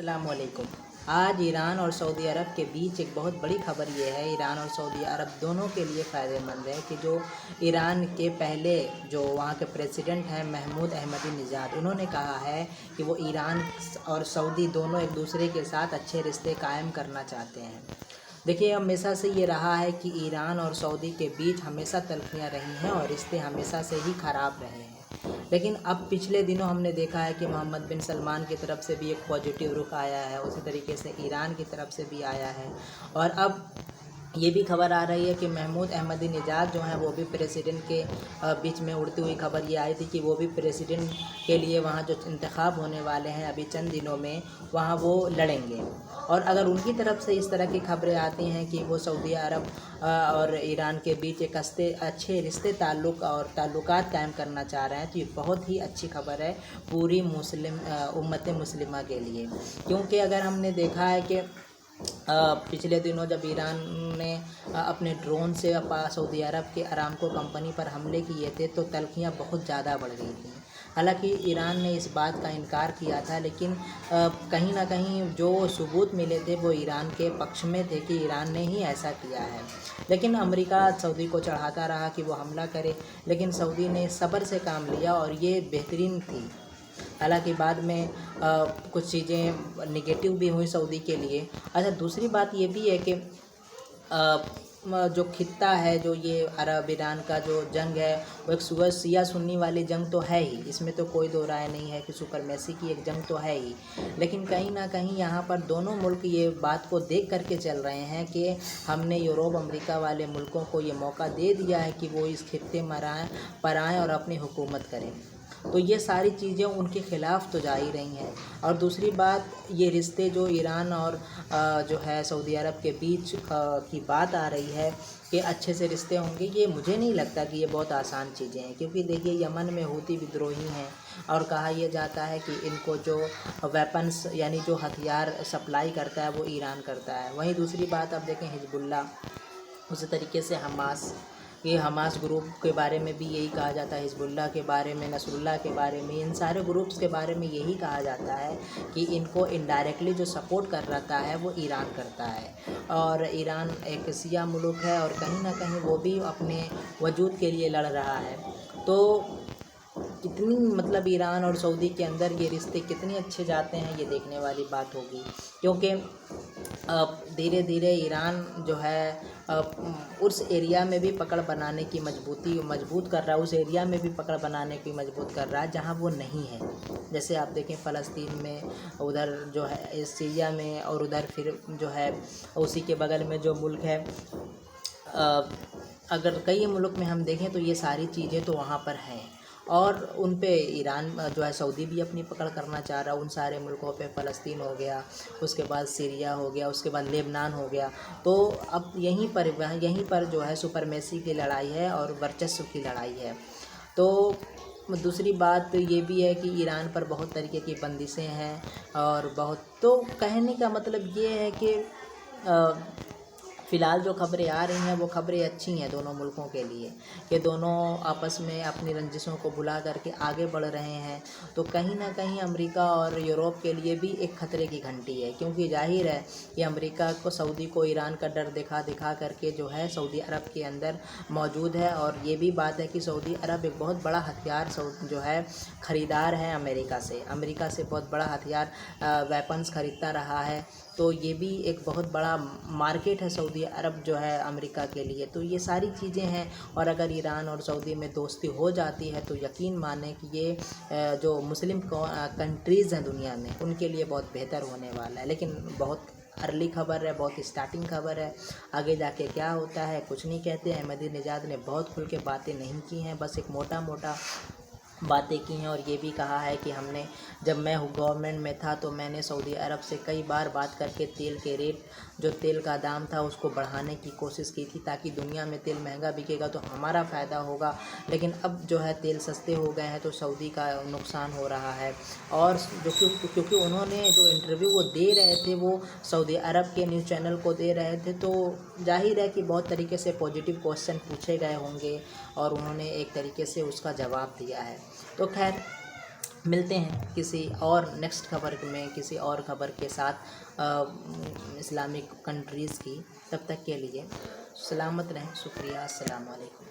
अस्सलाम वालेकुम। आज ईरान और सऊदी अरब के बीच एक बहुत बड़ी खबर ये है, ईरान और सऊदी अरब दोनों के लिए फ़ायदेमंद है कि जो ईरान के पहले जो वहाँ के प्रेसिडेंट हैं महमूद अहमदीनेजाद, उन्होंने कहा है कि वो ईरान और सऊदी दोनों एक दूसरे के साथ अच्छे रिश्ते कायम करना चाहते हैं। देखिए, हमेशा से ये रहा है कि ईरान और सऊदी के बीच हमेशा तल्खियाँ रही हैं और रिश्ते हमेशा से ही ख़राब रहे हैं। लेकिन अब पिछले दिनों हमने देखा है कि मोहम्मद बिन सलमान की तरफ से भी एक पॉजिटिव रुख आया है, उसी तरीके से ईरान की तरफ से भी आया है। और अब ये भी खबर आ रही है कि महमूद अहमदीनेजाद जो हैं वो भी प्रेसिडेंट के बीच में उड़ती हुई खबर ये आई थी कि वो भी प्रेसिडेंट के लिए वहाँ जो इंतखाब होने वाले हैं अभी चंद दिनों में, वहाँ वो लड़ेंगे। और अगर उनकी तरफ से इस तरह की खबरें आती हैं कि वो सऊदी अरब और ईरान के बीच एक अच्छे रिश्ते ताल्लुकात कायम करना चाह रहे हैं, तो ये बहुत ही अच्छी खबर है पूरी उम्मत मुस्लिमा के लिए। क्योंकि अगर हमने देखा है कि पिछले दिनों जब ईरान ने अपने ड्रोन से सऊदी अरब के अरामको कंपनी पर हमले किए थे तो तल्खियाँ बहुत ज़्यादा बढ़ गई थी। हालांकि ईरान ने इस बात का इनकार किया था, लेकिन कहीं ना कहीं जो सबूत मिले थे वो ईरान के पक्ष में थे कि ईरान ने ही ऐसा किया है। लेकिन अमेरिका सऊदी को चढ़ाता रहा कि वो हमला करे, लेकिन सऊदी ने सब्र से काम लिया और ये बेहतरीन थी। हालांकि बाद में कुछ चीज़ें निगेटिव भी हुई सऊदी के लिए। अच्छा, दूसरी बात ये भी है कि जो खित्ता है, जो ये अरब ईरान का जो जंग है, वो एक शिया सुन्नी वाली जंग तो है ही, इसमें तो कोई दो राय नहीं है कि सुपरमेसी की एक जंग तो है ही। लेकिन कहीं ना कहीं यहाँ पर दोनों मुल्क ये बात को देख करके चल रहे हैं कि हमने यूरोप अमेरिका वाले मुल्कों को ये मौका दे दिया है कि वो इस खित्ते पर आएँ और अपनी हुकूमत करें। तो ये सारी चीज़ें उनके ख़िलाफ़ तो जा ही रही हैं। और दूसरी बात, ये रिश्ते जो ईरान और जो है सऊदी अरब के बीच की बात आ रही है कि अच्छे से रिश्ते होंगे, ये मुझे नहीं लगता कि ये बहुत आसान चीज़ें हैं। क्योंकि देखिए, यमन में हूती विद्रोही हैं और कहा यह जाता है कि इनको जो वेपन्स यानी जो हथियार सप्लाई करता है वो ईरान करता है। वहीं दूसरी बात अब देखें हिजबुल्लाह, उसी तरीके से हमास, ये हमास ग्रुप के बारे में भी यही कहा जाता है, हिजबुल्लाह के बारे में, नसरुल्लाह के बारे में, इन सारे ग्रुप्स के बारे में यही कहा जाता है कि इनको इनडायरेक्टली जो सपोर्ट कर रहा है वो ईरान करता है। और ईरान एक शिया मुल्क है और कहीं ना कहीं वो भी अपने वजूद के लिए लड़ रहा है। तो कितनी मतलब ईरान और सऊदी के अंदर ये रिश्ते कितने अच्छे जाते हैं, ये देखने वाली बात होगी। क्योंकि धीरे धीरे ईरान जो है उस एरिया में भी पकड़ बनाने की मजबूत कर रहा है, उस एरिया में भी पकड़ बनाने की मजबूत कर रहा है जहाँ वो नहीं है। जैसे आप देखें फ़लस्तीन में, उधर जो है सीरिया में, और उधर फिर जो है उसी के बगल में जो मुल्क है, अगर कई मुल्क में हम देखें तो ये सारी चीज़ें तो वहाँ पर हैं। और उन पे ईरान जो है सऊदी भी अपनी पकड़ करना चाह रहा है उन सारे मुल्कों पे। फ़लस्तीन हो गया, उसके बाद सीरिया हो गया, उसके बाद लेबनान हो गया। तो अब यहीं पर जो है सुपरमेसी की लड़ाई है और वर्चस्व की लड़ाई है। तो दूसरी बात ये भी है कि ईरान पर बहुत तरीके की बंदिशें हैं और बहुत, तो कहने का मतलब ये है कि फ़िलहाल जो खबरें आ रही हैं वो खबरें अच्छी हैं दोनों मुल्कों के लिए कि दोनों आपस में अपनी रंजिशों को भुला करके आगे बढ़ रहे हैं। तो कहीं ना कहीं अमेरिका और यूरोप के लिए भी एक ख़तरे की घंटी है। क्योंकि जाहिर है कि अमेरिका को सऊदी को ईरान का डर दिखा करके जो है सऊदी अरब के अंदर मौजूद है। और ये भी बात है कि सऊदी अरब एक बहुत बड़ा हथियार जो है ख़रीदार है अमेरिका से बहुत बड़ा हथियार वेपन्स ख़रीदता रहा है। तो ये भी एक बहुत बड़ा मार्केट है सऊदी अरब जो है अमेरिका के लिए। तो ये सारी चीज़ें हैं। और अगर ईरान और सऊदी में दोस्ती हो जाती है तो यकीन माने कि ये जो मुस्लिम कंट्रीज़ हैं दुनिया में, उनके लिए बहुत बेहतर होने वाला है। लेकिन बहुत अर्ली खबर है, बहुत स्टार्टिंग खबर है, आगे जाके क्या होता है कुछ नहीं कहते। अहमदीनेजाद ने बहुत खुल के बातें नहीं की हैं, बस एक मोटा बातें की हैं। और ये भी कहा है कि जब मैं गवर्नमेंट में था तो मैंने सऊदी अरब से कई बार बात करके तेल के रेट, जो तेल का दाम था उसको बढ़ाने की कोशिश की थी, ताकि दुनिया में तेल महंगा बिकेगा तो हमारा फ़ायदा होगा। लेकिन अब जो है तेल सस्ते हो गए हैं तो सऊदी का नुकसान हो रहा है। और क्योंकि उन्होंने जो इंटरव्यू वो दे रहे थे वो सऊदी अरब के न्यूज़ चैनल को दे रहे थे, तो जाहिर है कि बहुत तरीके से पॉजिटिव क्वेश्चन पूछे गए होंगे और उन्होंने एक तरीके से उसका जवाब दिया है। तो खैर, ملتے ہیں کسی اور نیکسٹ خبر میں، کسی اور خبر کے ساتھ اسلامک کنٹریز کی. تب تک کے لیے سلامت رہیں. شکریہ. السلام علیکم.